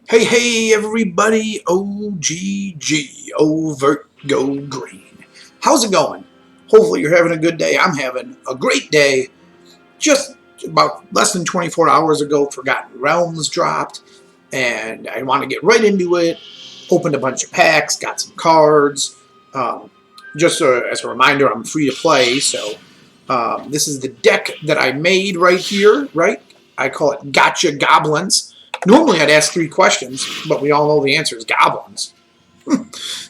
Hey, everybody, OGG, Overt Go Green. How's it going? Hopefully you're having a good day. I'm having a great day. Just about less than 24 hours ago, Forgotten Realms dropped, and I want to get right into it. Opened a bunch of packs, got some cards. Um, as a reminder, I'm free to play, so this is the deck that I made right here, right? I call it Gotcha Goblins. Normally I'd ask 3 questions, but we all know the answer is Goblins.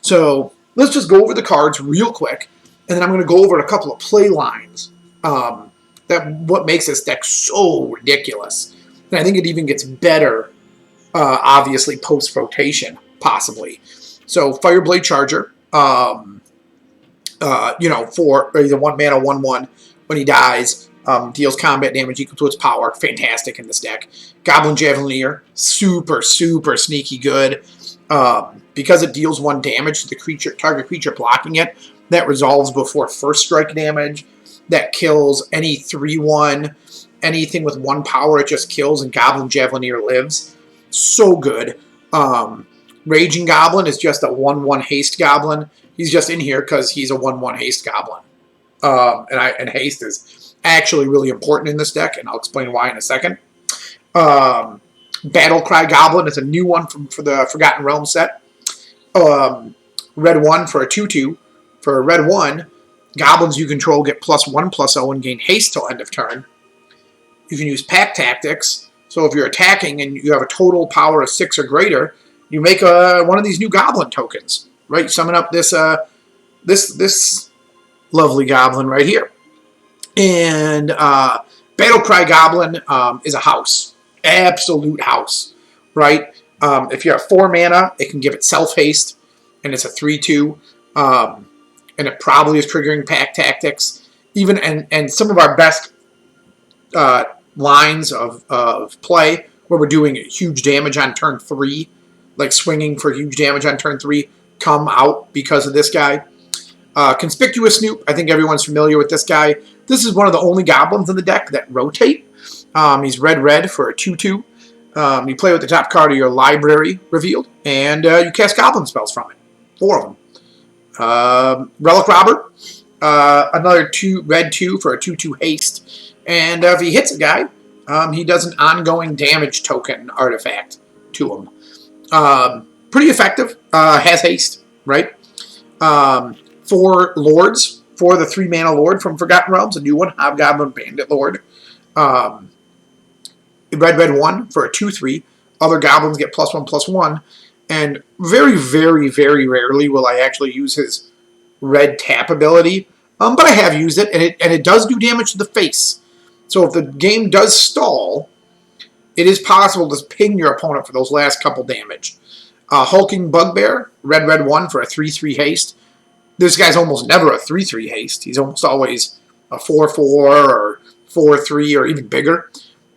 So let's just go over the cards real quick, and then I'm going to go over a couple of play lines. That what makes this deck so ridiculous. And I think it even gets better, obviously, post-rotation, possibly. So Fireblade Charger, for either 1 mana, 1/1 when he dies. Deals combat damage equal to its power. Fantastic in this deck. Goblin Javelineer, super sneaky good. Because it deals 1 damage to the target creature blocking it, that resolves before first strike damage. That kills any 3/1. Anything with 1 power, it just kills, and Goblin Javelineer lives. So good. Raging Goblin is just a 1/1 haste goblin. He's just in here because he's a 1/1 haste goblin. And haste is actually really important in this deck, and I'll explain why in a second. Battle Cry Goblin is a new one for the Forgotten Realms set. Red 1 for a 2/2. For a red 1, goblins you control get +1/+0 and gain haste till end of turn. You can use pack tactics. So if you're attacking and you have a total power of 6 or greater, you make one of these new goblin tokens. Right? Summon up this lovely goblin right here. And Battlecry Goblin is a house. Absolute house. Right? If you have 4 mana, it can give itself haste, and it's a 3/2. And it probably is triggering pack tactics. Even and some of our best lines of play where we're doing huge damage on turn 3, like swinging for huge damage on turn 3, come out because of this guy. Conspicuous Snoop, I think everyone's familiar with this guy. This is one of the only goblins in the deck that rotate. He's red for a 2/2. You play with the top card of your library revealed, and you cast goblin spells from it. 4 of them. Relic Robber, another red 2 for a 2/2 haste. And if he hits a guy, he does an ongoing damage token artifact to him. Pretty effective. Has haste, right? 4 lords. For the 3 mana lord from Forgotten Realms, a new one, Hobgoblin Bandit Lord. Red 1 for a 2/3. Other goblins get +1/+1. And very rarely will I actually use his red tap ability. But I have used it, and it does do damage to the face. So if the game does stall, it is possible to ping your opponent for those last couple damage. Hulking Bugbear, red 1 for a 3/3 haste. This guy's almost never a 3/3 haste. He's almost always a 4/4 or 4/3 or even bigger.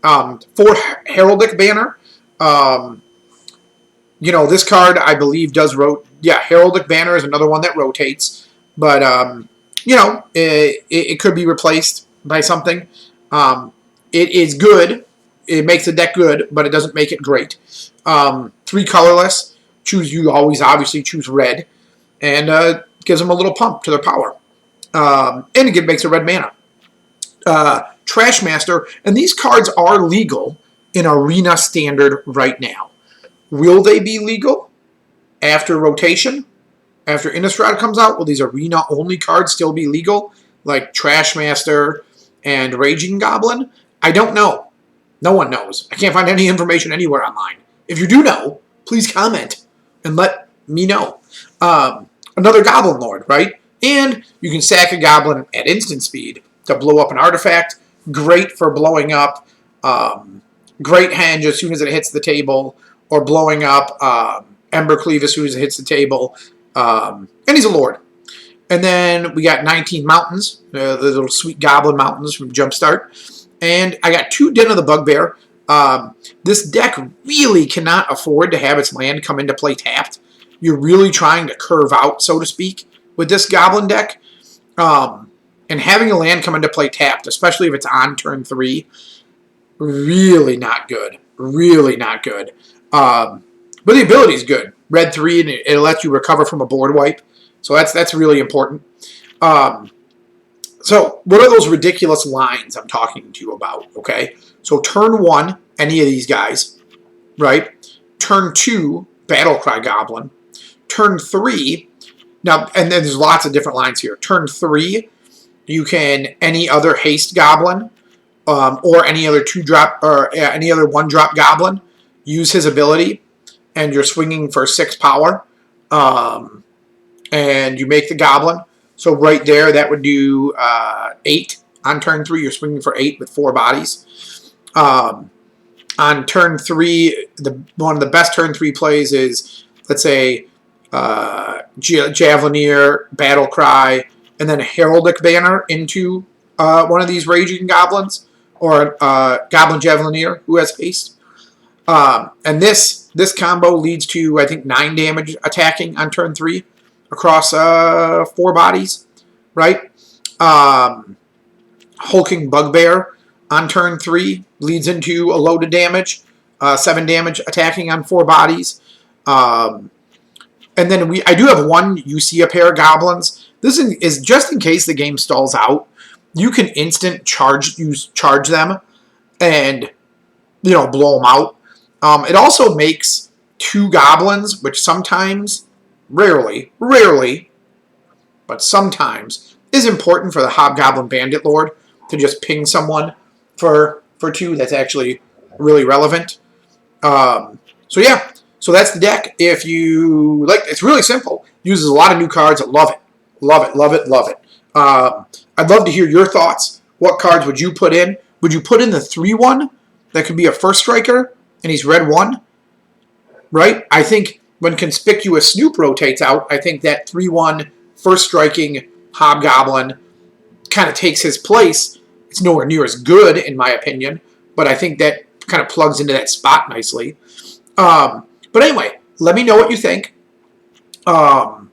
4 Heraldic Banner. This card, I believe, does rotate. Yeah, Heraldic Banner is another one that rotates. But, it could be replaced by something. It is good. It makes the deck good, but it doesn't make it great. 3 colorless. You always obviously choose red. And gives them a little pump to their power. And it makes a red mana. Trashmaster. And these cards are legal in Arena Standard right now. Will they be legal after rotation? After Innistrad comes out, will these arena-only cards still be legal? Like Trashmaster and Raging Goblin? I don't know. No one knows. I can't find any information anywhere online. If you do know, please comment and let me know. Another Goblin Lord, right? And you can sack a Goblin at instant speed to blow up an artifact. Great for blowing up. Great hand as soon as it hits the table. Or blowing up Embercleave as soon as it hits the table. And he's a Lord. And then we got 19 Mountains. The little sweet Goblin Mountains from Jumpstart. And I got 2 Den of the Bugbear. This deck really cannot afford to have its land come into play tapped. You're really trying to curve out, so to speak, with this Goblin deck. And having a land come into play tapped, especially if it's on turn 3, really not good. Really not good. But the ability is good. Red 3, and it lets you recover from a board wipe. So that's really important. So what are those ridiculous lines I'm talking to you about, okay? So turn 1, any of these guys, right? Turn 2, Battle Cry Goblin. Turn 3, now, and then there's lots of different lines here. Turn 3, you can any other haste goblin, or any other 2-drop, or any other 1-drop goblin, use his ability, and you're swinging for 6 power, and you make the goblin. So right there, that would do 8 on turn 3. You're swinging for 8 with 4 bodies. On turn 3, one of the best turn 3 plays is, let's say, Javelineer, Battle Cry, and then a Heraldic Banner into one of these Raging Goblins, or Goblin Javelineer who has haste. And this combo leads to, I think, 9 damage attacking on turn 3 across 4 bodies, right? Hulking Bugbear on turn 3 leads into a load of damage, 7 damage attacking on 4 bodies. And then I do have one a pair of goblins. This is just in case the game stalls out. You can instant charge them and, you know, blow them out. It also makes 2 goblins, which sometimes, rarely, but sometimes is important for the Hobgoblin Bandit Lord to just ping someone for 2. That's actually really relevant. So yeah. So that's the deck. If you like, it's really simple. Uses a lot of new cards. I love it. Love it, love it, love it. I'd love to hear your thoughts. What cards would you put in? Would you put in the 3/1 that could be a first striker and he's red 1? Right? I think when Conspicuous Snoop rotates out, I think that 3/1 first striking Hobgoblin kind of takes his place. It's nowhere near as good, in my opinion, but I think that kind of plugs into that spot nicely. But anyway, let me know what you think. I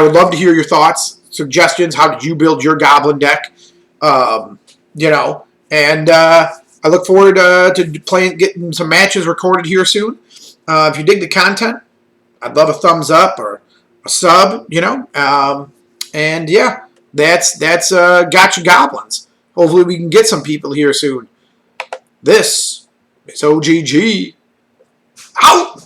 would love to hear your thoughts, suggestions. How did you build your Goblin deck? You know, and I look forward to getting some matches recorded here soon. If you dig the content, I'd love a thumbs up or a sub. You know, and yeah, that's Gotcha Goblins. Hopefully, we can get some people here soon. This is OGG. Out!